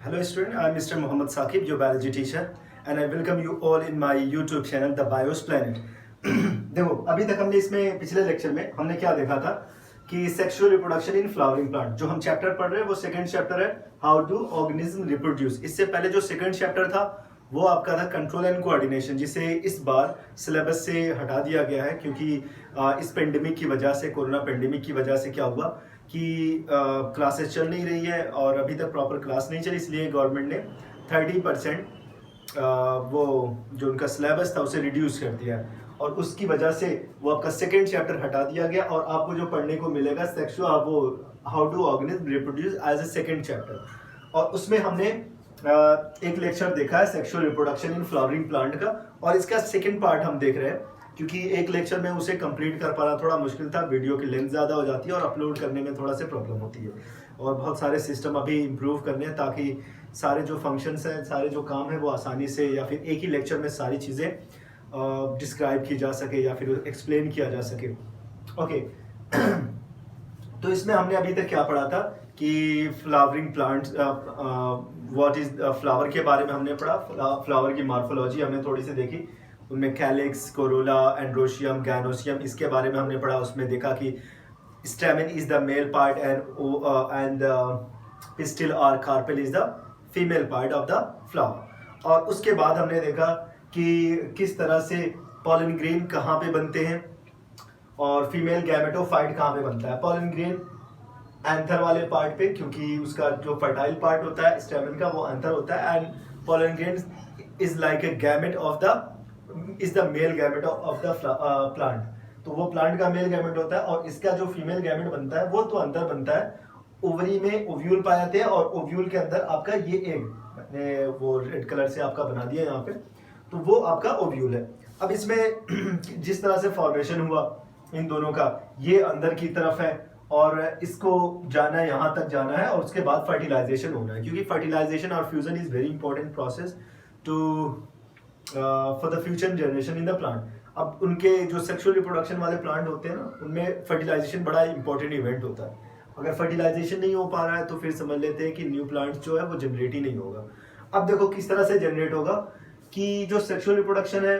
Hello student, I am Mr. Mohammad Saqib, your biology teacher, and I welcome you all in my YouTube channel, The Bios Planet. देखो अभी तक हमने इसमें पिछले lecture में हमने क्या देखा था कि sexual reproduction in flowering plant. जो हम चैप्टर पढ़ रहे हैं वो सेकंड चैप्टर है, हाउ डू ऑर्गेनिज्म रिप्रोड्यूस। इससे पहले जो सेकंड चैप्टर था वो आपका था कंट्रोल एंड कोऑर्डिनेशन, जिसे इस बार सिलेबस से हटा दिया गया है क्योंकि इस पेंडेमिक की वजह से, कोरोना पेंडेमिक की वजह से क्या हुआ कि क्लासेस चल नहीं रही है और अभी तक प्रॉपर क्लास नहीं चली, इसलिए गवर्नमेंट ने 30% वो जो उनका सिलेबस था उसे रिड्यूस कर दिया है और उसकी वजह से वो आपका सेकेंड चैप्टर हटा दिया गया और आपको जो पढ़ने को मिलेगा सेक्सुअल वो how to organism reproduce as a second chapter. और उसमें हमने एक लेक्चर देखा है sexual reproduction in flowering plant का, और इसका सेकेंड पार्ट हम देख रहे हैं क्योंकि एक लेक्चर में उसे कंप्लीट कर पाना थोड़ा मुश्किल था, वीडियो की लेंथ ज़्यादा हो जाती है और अपलोड करने में थोड़ा सा प्रॉब्लम होती है और बहुत सारे सिस्टम अभी इम्प्रूव करने हैं ताकि सारे जो फंक्शंस हैं, सारे जो काम है वो आसानी से या फिर एक ही लेक्चर में सारी चीज़ें डिस्क्राइब की जा सके या फिर एक्सप्लेन किया जा सके। ओके तो इसमें हमने अभी तक क्या पढ़ा था कि flowering plants, what is flower के बारे में हमने पढ़ा, फ्लावर की मॉर्फोलॉजी हमने थोड़ी सी देखी, उनमें कैलिक्स, कोरोला, एंड्रोशियम, गैनोसियम, इसके बारे में हमने पढ़ा। उसमें देखा कि stamen is the male part and pistil और carpel is the female part of the flower. और उसके बाद हमने देखा कि किस तरह से पॉलन ग्रेन कहाँ पे बनते हैं और फीमेल गैमेटोफाइट कहाँ पे बनता है। पॉलन ग्रेन एंथर वाले पार्ट पे, क्योंकि उसका जो फर्टाइल पार्ट होता है स्टेमन का वो एंथर होता है, and pollen grain is like a gamete of the male gamete of the plant. तो वो प्लांट का मेल गैमेट होता है और इसका जो फीमेल गैमेट बनता है वो तो अंदर बनता है, ओवरी में ओव्यूल पाए जाते हैं और ओव्यूल के अंदर आपका ये एग, मैंने वो रेड कलर से आपका बना दिया यहाँ पे, तो वो आपका ओव्यूल है। अब इसमें जिस तरह से फॉर्मेशन हुआ इन दोनों का, ये अंदर की तरफ है और इसको जाना है, यहाँ तक जाना है और उसके बाद फर्टिलाइजेशन होना है, क्योंकि फर्टिलाइजेशन और fusion is very important process to for the future generation in the plant. अब उनके जो सेक्सुअल रिप्रोडक्शन वाले प्लांट होते हैं ना, उनमें फर्टिलाइजेशन बड़ा इंपॉर्टेंट इवेंट होता है। अगर फर्टिलाइजेशन नहीं हो पा रहा है तो फिर समझ लेते हैं कि न्यू प्लांट जो है वो जनरेट ही नहीं होगा। अब देखो किस तरह से जनरेट होगा कि जो सेक्सुअल रिप्रोडक्शन है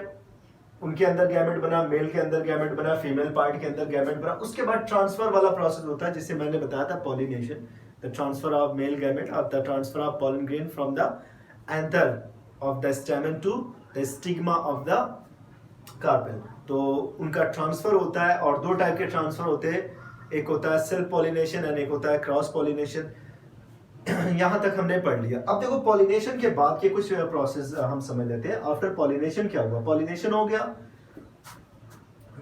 उनके अंदर गैमेट बना, मेल के अंदर गैमेट बना, फीमेल पार्ट के अंदर गैमेट बना, उसके बाद ट्रांसफर वाला प्रोसेस होता है जिसे मैंने बताया था pollination, the transfer of male gamete और the transfer of pollen grain from the anther of the stamen to the stigma of the carpel. तो उनका ट्रांसफर होता है और दो टाइप के ट्रांसफर होते हैं, एक होता है सेल्फ पॉलिनेशन एंड एक होता है क्रॉस पॉलिनेशन। यहाँ तक हमने पढ़ लिया। अब देखो पॉलिनेशन के बाद के कुछ प्रोसेस हम समझ लेते हैं। आफ्टर पॉलिनेशन क्या हुआ, पॉलिनेशन हो गया,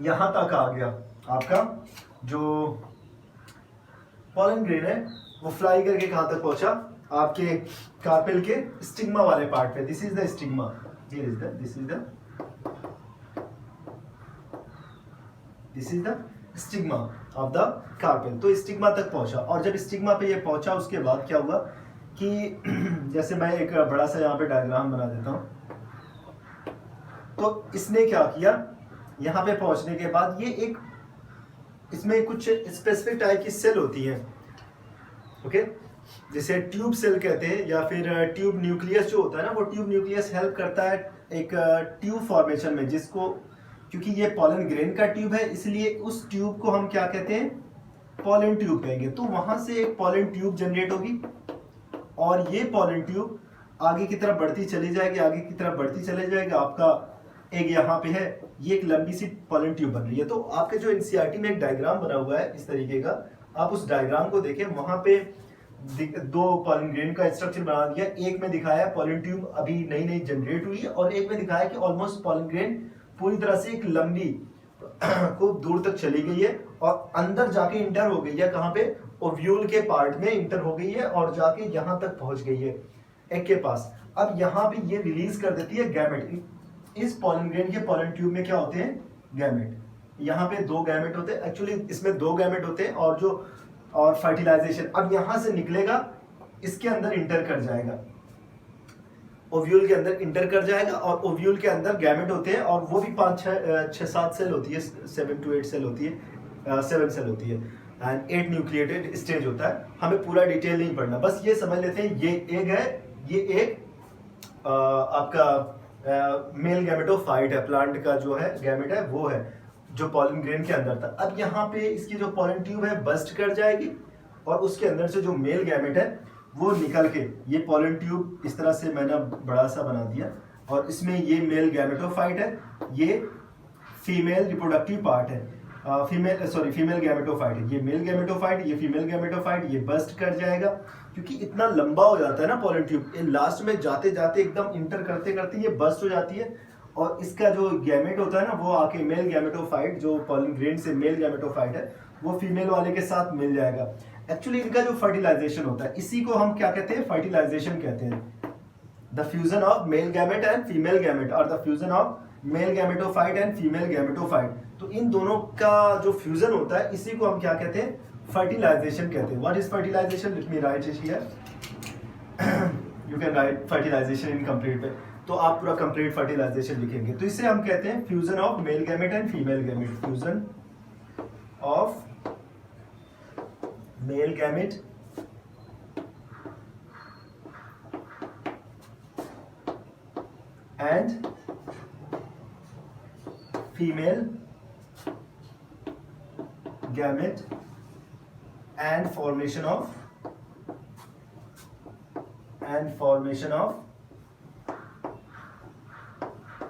यहाँ तक आ गया आपका जो पॉलन ग्रेन है वो फ्लाई करके कहाँ तक पहुंचा, आपके कार्पेल के स्टिग्मा वाले पार्ट पे। This is the stigma, this is the stigma of the carpel. तो स्टिग्मा तक पहुंचा और जब स्टिग्मा पे ये पहुंचा उसके बाद क्या हुआ कि जैसे मैं एक बड़ा सा यहाँ पे डायग्राम बना देता हूं। तो इसने क्या किया, यहाँ पे पहुंचने के बाद ये एक, इसमें कुछ स्पेसिफिक टाइप की सेल होती है, ओके, जिसे ट्यूब सेल कहते हैं या फिर ट्यूब न्यूक्लियस जो होता है ना, वो ट्यूब न्यूक्लियस हेल्प करता है एक ट्यूब फॉर्मेशन में, जिसको, क्योंकि ये पॉलन ग्रेन का ट्यूब है इसलिए उस ट्यूब को हम क्या कहते हैं, पॉलन ट्यूब कहेंगे। तो वहां से एक पॉलन ट्यूब जनरेट होगी और ये पॉलन ट्यूब आगे की तरफ बढ़ती चली जाएगी, आगे की तरफ बढ़ती चली जाएगी। आपका एक यहाँ पे है, ये एक लंबी सी पॉलन ट्यूब बन रही है। तो आपके जो एनसीईआरटी में एक डायग्राम बना हुआ है इस तरीके का, आप उस डायग्राम को देखें, वहां पे दो पॉलन ग्रेन का स्ट्रक्चर बना दिया। एक में दिखाया है पॉलन ट्यूब अभी नई नई जनरेट हुई है और एक में दिखाया कि ऑलमोस्ट पॉलन ग्रेन पूरी तरह से एक लंबी को दूर तक चली गई है और अंदर जाके इंटर हो गई है, कहाँ पे, ओव्यूल के पार्ट में इंटर हो गई है और जाके यहाँ तक पहुंच गई है एग के पास। अब यहाँ पे ये रिलीज कर देती है गैमेट। इस पॉलन ग्रेन के पॉलन ट्यूब में क्या होते हैं, गैमेट। यहाँ पे दो गैमेट होते हैं, एक्चुअली इसमें दो गैमेट होते हैं और फर्टिलाइजेशन अब यहाँ से निकलेगा, इसके अंदर इंटर कर जाएगा, ओव्यूल के अंदर इंटर कर जाएगा और ओव्यूल के अंदर गैमेट होते हैं और वो भी 5-6-7 सेल होती है, 7 to 8 सेल होती है, 7 सेल होती है एंड 8 न्यूक्लिएटेड स्टेज होता है। हमें पूरा डिटेल नहीं पढ़ना, बस ये समझ लेते हैं ये एग है, ये एक आपका मेल गैमेटोफाइट है, प्लांट का जो है गैमेट है वो है जो पॉलन ग्रेन के अंदर था। अब यहाँ पे इसकी जो पॉलन ट्यूब है बस्ट कर जाएगी और उसके अंदर से जो मेल गैमेट है वो निकल के, ये पॉलन ट्यूब इस तरह से मैंने बड़ा सा बना दिया और इसमें ये मेल गैमेटोफाइट है, ये फीमेल रिप्रोडक्टिव पार्ट है, फीमेल गैमेटोफाइट है। ये मेल गैमेटोफाइट, ये फीमेल गैमेटोफाइट, ये बस्ट कर जाएगा क्योंकि इतना लंबा हो जाता है ना पॉलन ट्यूब, ये लास्ट में जाते जाते एकदम इंटर करते करते ये बस्ट हो जाती है और इसका जो गैमेट होता है ना वो आके मेल गैमेटोफाइट, जो पॉलन ग्रेन से मेल गैमेटोफाइट है वो फीमेल वाले के साथ मिल जाएगा। एक्चुअली इनका जो फर्टिलाइजेशन होता है इसी को हम क्या कहते हैं, फर्टिलाइजेशन कहते हैं। The fusion of male gamete and female gamete और the fusion of male gametophyte and female gametophyte, तो इन दोनों का जो फ्यूजन होता है इसी को हम क्या कहते हैं, फर्टिलाइजेशन कहते हैं। What is fertilisation? Let me write it here, you can write fertilisation in complete पे, तो आप पूरा कंप्लीट फर्टिलाइजेशन लिखेंगे। तो इसे हम कहते हैं fusion of male gamete and female gamete, fusion of male gamete and female gamete and formation of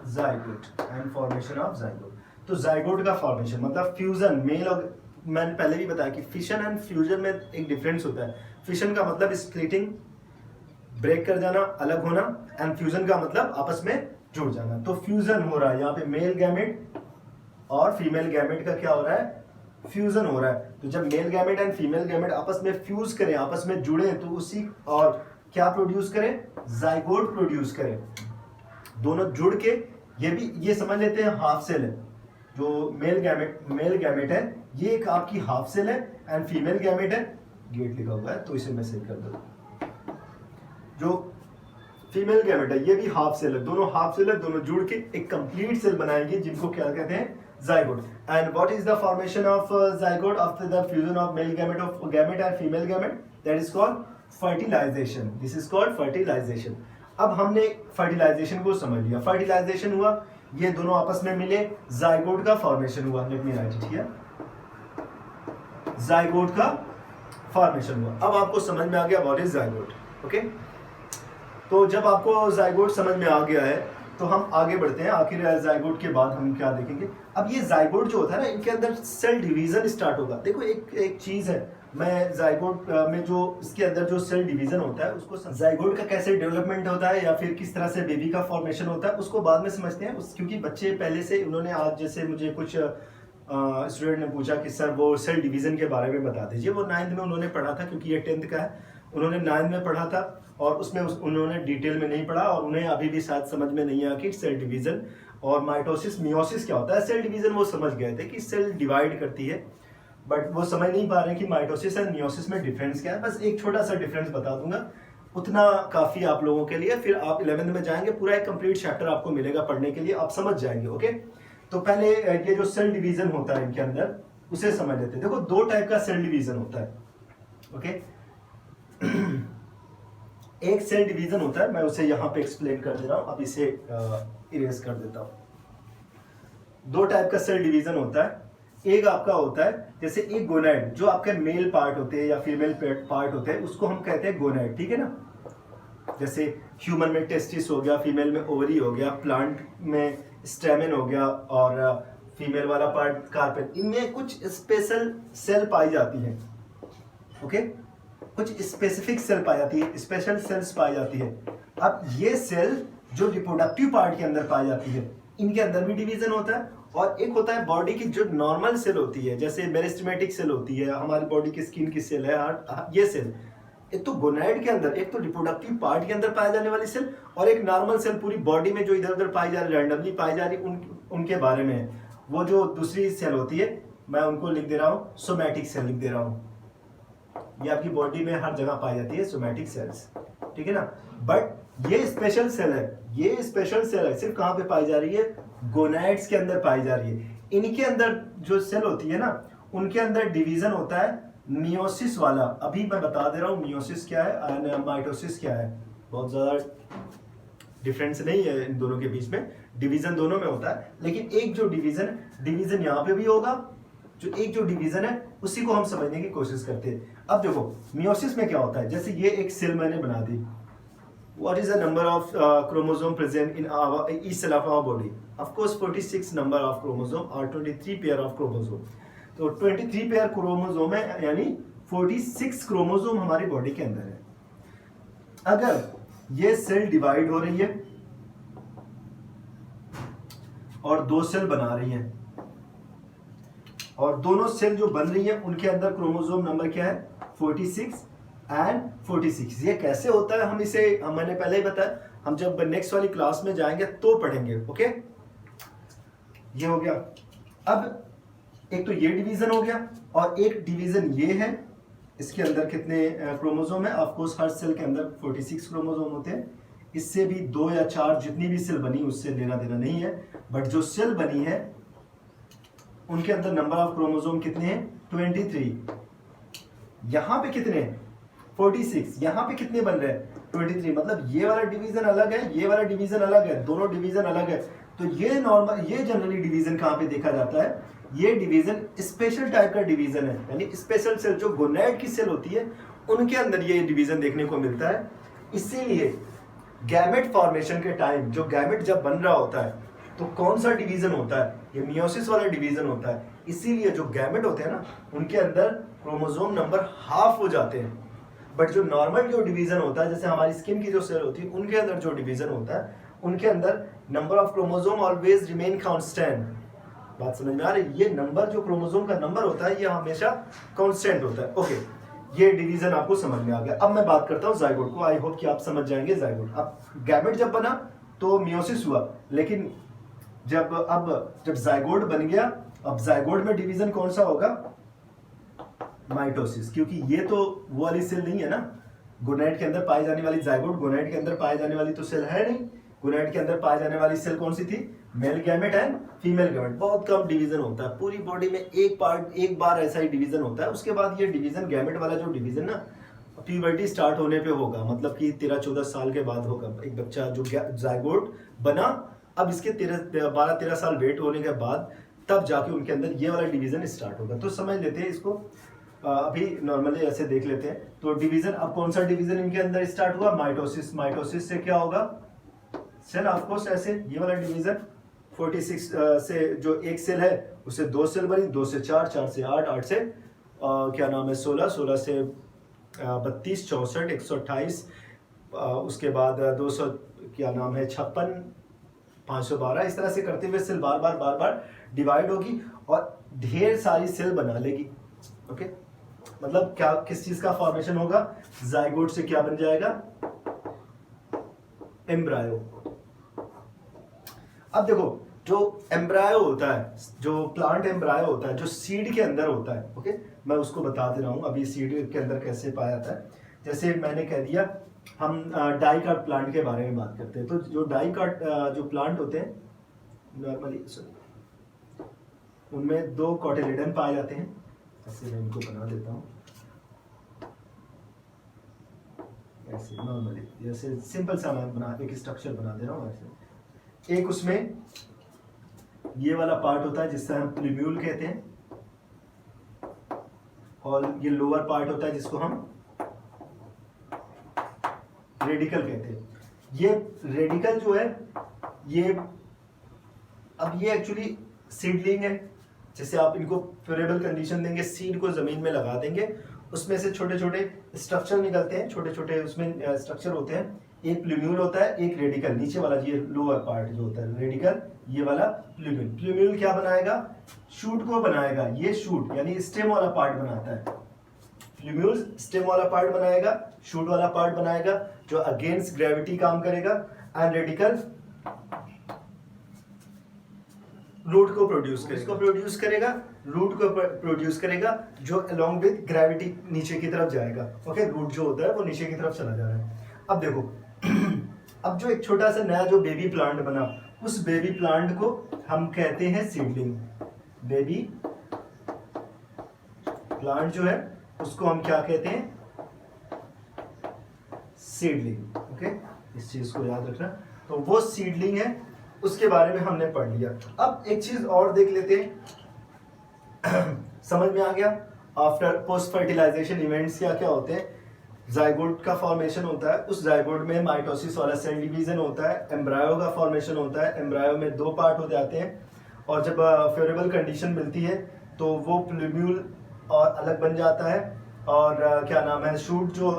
zygote and formation of zygote। तो जाइगोट का फॉर्मेशन मतलब फ्यूजन, मेल और मैंने पहले भी बताया कि फिशन एंड फ्यूजन में एक डिफरेंस होता है। फिशन का मतलब स्प्लिटिंग, ब्रेक कर जाना, अलग होना, एंड फ्यूजन का मतलब आपस में जुड़ जाना। तो फ्यूजन हो रहा है यहाँ पे, मेल गैमेट और फीमेल गैमेट का क्या हो रहा है, फ्यूजन हो रहा है। तो जब mail gamete and female gamete आपस में फ्यूज करें, आपस में जुड़े, तो उसी और क्या प्रोड्यूस करें, जाइगोट प्रोड्यूस करें। दोनों जुड़ के ये समझ लेते हैं हाफ सेल है। जो मेल गैमेट है ये एक आपकी हाफ सेल है एंड फीमेल गैमेट है, गेट लिखा हुआ है तो इसे मैं सही कर दूं। जो फीमेल गैमेट है ये भी हाफ सेल है, दोनों हाफ सेल है, दोनों जुड़ के एक कंप्लीट सेल बनाएंगे जिनको क्या कहते हैं, zygote। And what is the formation of zygote after the fusion of male gamete and female gamete? That is called fertilization. This is called fertilization। अब हमने fertilization को समझ लिया, fertilization हुआ, ये दोनों आपस में मिले, zygote का formation हुआ। Let me write it here। zygote का formation हुआ। अब आपको समझ में आ गया what is zygote, okay? तो जब आपको zygote समझ में आ गया है तो हम आगे बढ़ते हैं। आखिर जाइगोट के बाद हम क्या देखेंगे, अब ये जाइगोट जो होता है ना इनके अंदर सेल डिवीजन स्टार्ट होगा। देखो एक चीज है, मैं जाइगोट में जो इसके अंदर जो सेल डिवीजन होता है उसको, जाइगोट का कैसे डेवलपमेंट होता है या फिर किस तरह से बेबी का फॉर्मेशन होता है उसको बाद में समझते हैं। क्योंकि बच्चे पहले से उन्होंने, आज जैसे मुझे कुछ स्टूडेंट ने पूछा कि सर वो सेल डिवीजन के बारे में बता दीजिए। वो 9th में उन्होंने पढ़ा था, क्योंकि ये 10th का है, उन्होंने 9th में पढ़ा था और उसमें उन्होंने डिटेल में नहीं पढ़ा और उन्हें अभी भी शायद समझ में नहीं आया कि सेल डिवीजन और माइटोसिस मियोसिस क्या होता है। सेल डिवीजन वो समझ गए थे कि सेल डिवाइड करती है, बट वो समझ नहीं पा रहे कि माइटोसिस एंड मियोसिस में डिफरेंस क्या है। बस एक छोटा सा डिफरेंस बता दूंगा, उतना काफी आप लोगों के लिए। फिर आप 11th में जाएंगे, पूरा एक कंप्लीट चैप्टर आपको मिलेगा पढ़ने के लिए, आप समझ जाएंगे। ओके, तो पहले ये जो सेल डिवीजन होता है इनके अंदर उसे समझ लेते हैं। देखो 2 टाइप का सेल डिवीजन होता है। ओके, एक सेल डिवीजन होता है, मैं उसे यहां पे एक्सप्लेन कर दे रहा हूं, अब इसे इरेज कर देता हूं। 2 टाइप का सेल डिवीजन होता है। एक आपका होता है जैसे एक गोनाइड, जो आपके मेल पार्ट होते हैं या फीमेल पार्ट होते हैं उसको हम कहते हैं गोनाइड, ठीक है ना। जैसे ह्यूमन में टेस्टिस हो गया, फीमेल में ओवरी हो गया, प्लांट में स्टेमेन हो गया और फीमेल वाला पार्ट कार्पेट। इनमें कुछ स्पेशल सेल पाई जाती है। ओके, कुछ स्पेसिफिक सेल पाई जाती है, स्पेशल सेल्स पाई जाती है। अब ये सेल जो रिप्रोडक्टिव पार्ट के अंदर पाई जाती है, इनके अंदर भी डिवीजन होता है। और एक होता है बॉडी की जो नॉर्मल सेल होती है, जैसे मेरिस्टेमेटिक सेल होती है, हमारी बॉडी की स्किन की सेल है, ये सेल। एक तो गोनाइड के अंदर, एक तो रिप्रोडक्टिव पार्ट के अंदर पाई जाने वाली सेल, और एक नॉर्मल सेल पूरी बॉडी में जो इधर उधर पाई जा रही, रैंडमली पाई जा रही, उनके बारे में। वो जो दूसरी सेल होती है, मैं उनको लिख दे रहा हूँ सोमैटिक सेल लिख दे रहा हूँ। ये आपकी बॉडी में हर जगह पाई जाती है सोमैटिक सेल्स, ठीक है ना। बट ये स्पेशल सेल है, ये स्पेशल सेल है, सिर्फ कहाँ पे पाई जा रही है, गोनाइड्स के अंदर पाई जा रही है। इनके अंदर जो सेल होती है ना, उनके अंदर डिवीजन होता है मियोसिस वाला। अभी मैं बता दे रहा हूँ मियोसिस क्या है और माइटोसिस क्या है। बहुत ज़्यादा डिफरेंस नहीं है इन दोनों के बीच में, डिवीजन दोनों में होता है, लेकिन एक जो डिवीजन यहाँ पे भी होगा, जो डिवीजन है उसी को हम समझने की कोशिश करते हैं। अब देखो मियोसिस में क्या होता है, जैसे ये एक सेल मैंने बना दी, what is the number of chromosome present in each cell of our body, of course 46 number of chromosome और 23 पेयर ऑफ क्रोमोसोम। तो 23 पेयर क्रोमोसोम है, यानी 46 क्रोमोसोम हमारी बॉडी के अंदर है। अगर ये सेल डिवाइड हो रही है और दो सेल बना रही हैं, और दोनों सेल जो बन रही है उनके अंदर क्रोमोसोम नंबर क्या है, 46 एंड 46। ये कैसे होता है मैंने पहले ही बताया, हम जब नेक्स्ट वाली क्लास में जाएंगे तो पढ़ेंगे। ओके, ये हो गया। अब एक तो ये डिवीजन हो गया, और एक डिवीजन ये है, इसके अंदर कितने क्रोमोसोम है, ऑफ कोर्स हर सेल के अंदर 46 क्रोमोसोम होते हैं। इससे भी 2 या 4 जितनी भी सेल बनी उससे लेना देना नहीं है, बट जो सेल बनी है उनके अंदर नंबर ऑफ क्रोमोसोम कितने हैं, 23। यहाँ पे कितने हैं, 46। यहाँ पे कितने बन रहे हैं, 23। मतलब ये वाला डिवीजन अलग है, ये वाला डिवीजन अलग है, दोनों डिवीजन अलग है। तो ये जनरली डिवीजन कहाँ पे देखा जाता है, ये डिवीजन स्पेशल टाइप का डिवीजन है, यानी स्पेशल सेल जो गोनैड की सेल होती है उनके अंदर ये डिवीजन देखने को मिलता है। इसीलिए गैमेट फॉर्मेशन के टाइम जो गैमेट जब बन रहा होता है तो कौन सा डिवीजन होता है, ये मियोसिस वाला डिवीजन होता है। इसीलिए जो गैमेट होते हैं ना उनके अंदर क्रोमोसोम नंबर हाफ हो जाते हैं, बट जो नॉर्मल जो डिवीजन होता है, जैसे हमारी स्किन की जो सेल होती है उनके अंदर जो डिवीजन होता है उनके अंदर number of chromosome always remain constant. बात समझ में आ रही है, ये नंबर जो क्रोमोसोम का नंबर होता है ये हमेशा कांस्टेंट होता है। ओके, ये डिवीजन आपको समझ में आ गया। अब मैं बात करता हूँ जाइगोट को, आई होप कि आप समझ जाएंगे जाइगोट। अब गैमेट जब बना तो मियोसिस हुआ, लेकिन जब जाइगोट बन गया, अब जाइगोट में डिवीजन कौन सा होगा, माइटोसिस, क्योंकि ये तो वो वाली सेल नहीं है ना, गोनैड के अंदर पाई जाने वाली जाइगोट गोनैड के अंदर पाई जाने वाली तो सेल है नहीं। गोनैड के अंदर पाई जाने वाली सेल कौन सी थी, mail gamete and female gamete. बहुत कम डिवीजन होता है पूरी बॉडी में, एक बार ऐसा ही डिवीजन होता है। उसके बाद ये डिवीजन गैमेट वाला जो डिवीजन ना प्यूबर्टी स्टार्ट होने पे होगा, मतलब कि 13-14 साल के बाद होगा। एक बच्चा जो जाइगोट बना, अब इसके 12-13 साल वेट होने के बाद तब जाके उनके अंदर ये वाला डिवीजन स्टार्ट होगा। तो समझ लेते हैं इसको, अभी नॉर्मली ऐसे देख लेते हैं। तो डिवीजन, अब कौन सा डिवीजन इनके अंदर स्टार्ट हुआ, माइटोसिस। माइटोसिस से क्या होगा, सेल ऑफ कोर्स ऐसे ये वाला डिवीजन 46 से जो एक सेल है उससे 2 सेल बनी, 2 से 4, 4 से 8, 8 से क्या नाम है 16, 16 से 32, 64, 128, उसके बाद 200 क्या नाम है 56, 512, इस तरह से करते हुए सेल बार बार डिवाइड होगी और ढेर सारी सेल बना लेगी। ओके, मतलब क्या, किस चीज का फॉर्मेशन होगा, जाइगोट से क्या बन जाएगा, एम्ब्रायो। अब देखो जो एम्ब्रायो होता है, जो प्लांट एम्ब्रायो होता है, जो सीड के अंदर होता है, ओके, मैं उसको बता दे रहा हूँ अभी सीड के अंदर कैसे पाया जाता है। जैसे मैंने कह दिया, हम डाइकाट प्लांट के बारे में बात करते हैं। तो जो डाइकाट जो प्लांट होते हैं नॉर्मली, उनमें 2 कॉटिलिडन पाए जाते हैं। ऐसे मैं इनको बना देता हूँ, ऐसे नॉर्मली, जैसे सिंपल सा मैं बना एक स्ट्रक्चर बना दे रहा हूँ ऐसे। एक उसमें ये वाला पार्ट होता है जिससे हम प्लूम्यूल कहते हैं, और ये लोअर पार्ट होता है जिसको हम रेडिकल कहते हैं। ये रेडिकल जो है ये, अब ये एक्चुअली सीडलिंग है। जैसे आप इनको फेवरेबल कंडीशन देंगे, सीड को जमीन में लगा देंगे, उसमें से छोटे छोटे स्ट्रक्चर निकलते हैं, छोटे छोटे उसमें स्ट्रक्चर होते हैं। एक प्लूम्यूल होता है, एक रेडिकल, नीचे वाला ये लोअर पार्ट जो होता है रेडिकल, ये वाला प्लूम्यूल। प्लूम्यूल क्या बनाएगा, शूट को बनाएगा। ये शूट यानी स्टेम वाला पार्ट बनाता है। प्लूम्यूल स्टेम वाला पार्ट बनाएगा, शूट वाला पार्ट बनाएगा जो अगेंस्ट ग्रेविटी काम करेगा, एंड रेडिकल रूट को प्रोड्यूस करेगा, रूट को प्रोड्यूस करेगा जो अलोंग विद ग्रेविटी नीचे की तरफ जाएगा। ओके, रूट जो होता है वो नीचे की तरफ चला जा रहा है। अब देखो अब जो एक छोटा सा नया जो बेबी प्लांट बना, उस बेबी प्लांट को हम कहते हैं सीडलिंग। बेबी प्लांट जो है उसको हम क्या कहते हैं, सीडलिंग। ओके, इस चीज को याद रखना। तो वो सीडलिंग है, उसके बारे में हमने पढ़ लिया। अब एक चीज और देख लेते हैं। समझ में आ गया आफ्टर पोस्ट फर्टिलाइजेशन इवेंट्स क्या क्या होते हैं। जाइगोट का फॉर्मेशन होता है, उस जाइगोट में माइटोसिस वाला सेल डिवीजन होता है, एम्ब्रायो का फॉर्मेशन होता है, एम्ब्रायो में 2 पार्ट हो जाते हैं, और जब फेवरेबल कंडीशन मिलती है तो वो प्लूम्यूल और अलग बन जाता है, और क्या नाम है, शूट जो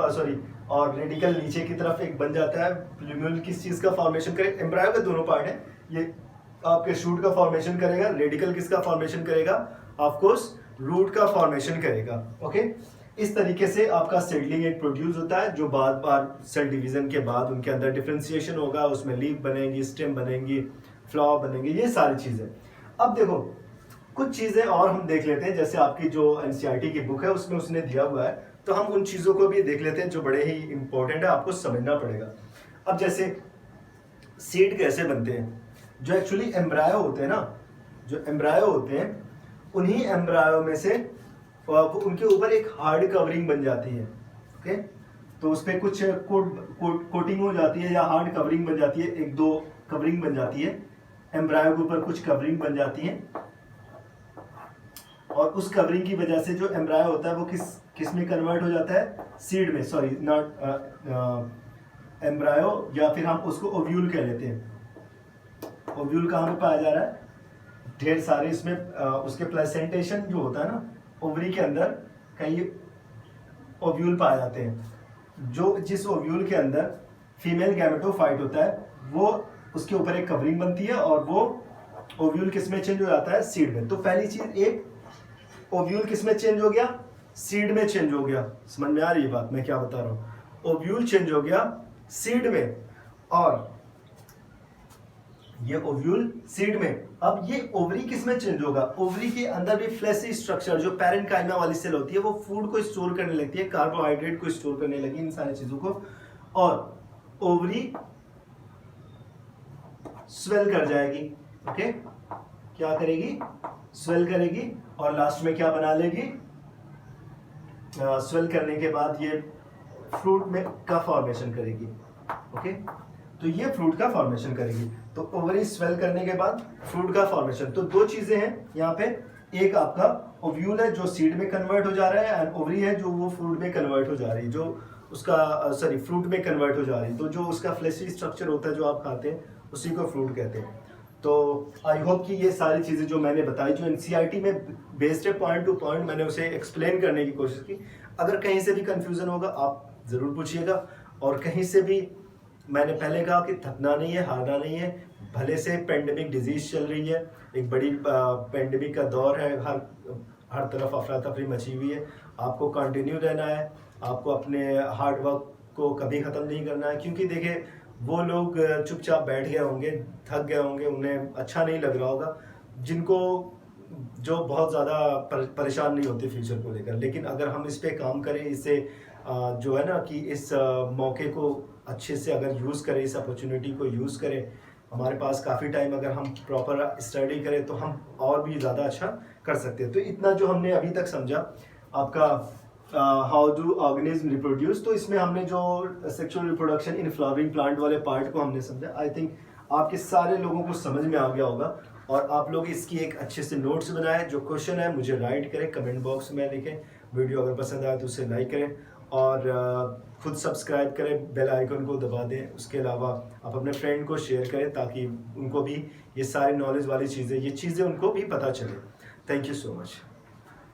और रेडिकल नीचे की तरफ एक बन जाता है। प्लूम्यूल किस चीज का फॉर्मेशन करे, एम्ब्रायो के दोनों पार्ट है, ये आपके शूट का फॉर्मेशन करेगा। रेडिकल किसका फॉर्मेशन करेगा, ऑफ कोर्स रूट का फॉर्मेशन करेगा। ओके, इस तरीके से आपका सीडलिंग एक प्रोड्यूस होता है, जो बार बार सेल डिवीजन के बाद उनके अंदर डिफरेंशिएशन होगा, उसमें लीफ बनेगी, स्टेम बनेगी, फ्लावर बनेंगे, ये सारी चीजें। अब देखो कुछ चीजें और हम देख लेते हैं, जैसे आपकी जो एनसीईआरटी की बुक है उसमें उसने दिया हुआ है, तो हम उन चीजों को भी देख लेते हैं जो बड़े ही इंपॉर्टेंट है, आपको समझना पड़ेगा। अब जैसे सीड कैसे बनते हैं, जो एक्चुअली एम्ब्रायो होते हैं ना, जो एम्ब्रायो होते हैं, उन्हीं एम्ब्रायो में से उनके ऊपर एक हार्ड कवरिंग बन जाती है। ओके, तो उस पर कुछ कोटिंग हो जाती है या हार्ड कवरिंग बन जाती है, 1-2 कवरिंग बन जाती है, एम्ब्रायो के ऊपर कुछ कवरिंग बन जाती है, और उस कवरिंग की वजह से जो एम्ब्रायो होता है वो किस में कन्वर्ट हो जाता है, सीड में, सॉरी नॉट एम्ब्रायो, या फिर हम उसको ओव्यूल कह लेते हैं। ओव्यूल कहाँ पे पाया जा रहा है, ढेर सारे इसमें उसके प्लेसेंटेशन जो होता है ना, ओवरी के अंदर कई ओव्यूल पाए जाते हैं। जिस ओव्यूल के अंदर फीमेल गैमेटोफाइट होता है, वो उसके ऊपर एक कवरिंग बनती है, और वो ओव्यूल किस में चेंज हो जाता है, सीड में। तो पहली चीज, एक ओव्यूल किस में चेंज हो गया, सीड में चेंज हो गया। समझ में आ रही है बात मैं क्या बता रहा हूं, ओव्यूल चेंज हो गया सीड में, और ये ओव्यूल सीड में। अब ये ओवरी किस में चेंज होगा, ओवरी के अंदर भी फ्लैशी स्ट्रक्चर, जो पैरेन्काइमा वाली सेल होती है, वो फूड को स्टोर करने लगती है, कार्बोहाइड्रेट को स्टोर करने लगी, इन सारी चीजों को, और ओवरी स्वेल कर जाएगी। ओके, क्या करेगी, स्वेल करेगी, और लास्ट में क्या बना लेगी, स्वेल करने के बाद ये फ्रूट में का फॉर्मेशन करेगी। ओके, तो ये फ्रूट का फॉर्मेशन करेगी। तो ओवरी स्वेल करने के बाद फ्रूट का फॉर्मेशन। तो 2 चीजें हैं यहाँ पे, एक आपका ओव्यूल है जो सीड में कन्वर्ट हो जा रहा है, एंड ओवरी है जो वो फ्रूट में कन्वर्ट हो जा रही है, जो उसका फ्रूट में कन्वर्ट हो जा रही है। तो जो उसका फ्लैशी स्ट्रक्चर होता है जो आप खाते हैं, उसी को फ्रूट कहते हैं। तो आई होप कि ये सारी चीज़ें जो मैंने बताई, जो एनसीईआरटी में बेस्ड है, पॉइंट टू पॉइंट मैंने उसे एक्सप्लेन करने की कोशिश की। अगर कहीं से भी कंफ्यूजन होगा आप ज़रूर पूछिएगा, और कहीं से भी, मैंने पहले कहा कि थकना नहीं है, हारना नहीं है। भले से पेंडेमिक डिजीज चल रही है, एक बड़ी पेंडेमिक का दौर है, हर तरफ अफरा तफरी मची हुई है, आपको कंटिन्यू रहना है, आपको अपने हार्ड वर्क को कभी ख़त्म नहीं करना है। क्योंकि देखिए, वो लोग चुपचाप बैठ गए होंगे, थक गए होंगे, उन्हें अच्छा नहीं लग रहा होगा, जिनको जो बहुत ज़्यादा परेशान नहीं होते फ्यूचर को लेकर। लेकिन अगर हम इस पे काम करें, इससे जो है ना कि इस मौके को अच्छे से अगर यूज़ करें, इस अपॉर्चुनिटी को यूज़ करें, हमारे पास काफ़ी टाइम, अगर हम प्रॉपर स्टडी करें तो हम और भी ज़्यादा अच्छा कर सकते हैं। तो इतना जो हमने अभी तक समझा आपका हाउ डू ऑर्गेनिज्म रिप्रोड्यूस, तो इसमें हमने जो sexual reproduction in flowering plant वाले पार्ट को हमने समझा। आई थिंक आपके सारे लोगों को समझ में आ गया होगा, और आप लोग इसकी एक अच्छे से नोट्स बनाए। जो क्वेश्चन है मुझे राइट करें, कमेंट बॉक्स में लिखें। वीडियो अगर पसंद आए तो उसे लाइक करें, और खुद सब्सक्राइब करें, बेल आइकन को दबा दें। उसके अलावा आप अपने फ्रेंड को शेयर करें, ताकि उनको भी ये सारी नॉलेज वाली चीज़ें, ये चीज़ें उनको भी पता चले। Thank you so much.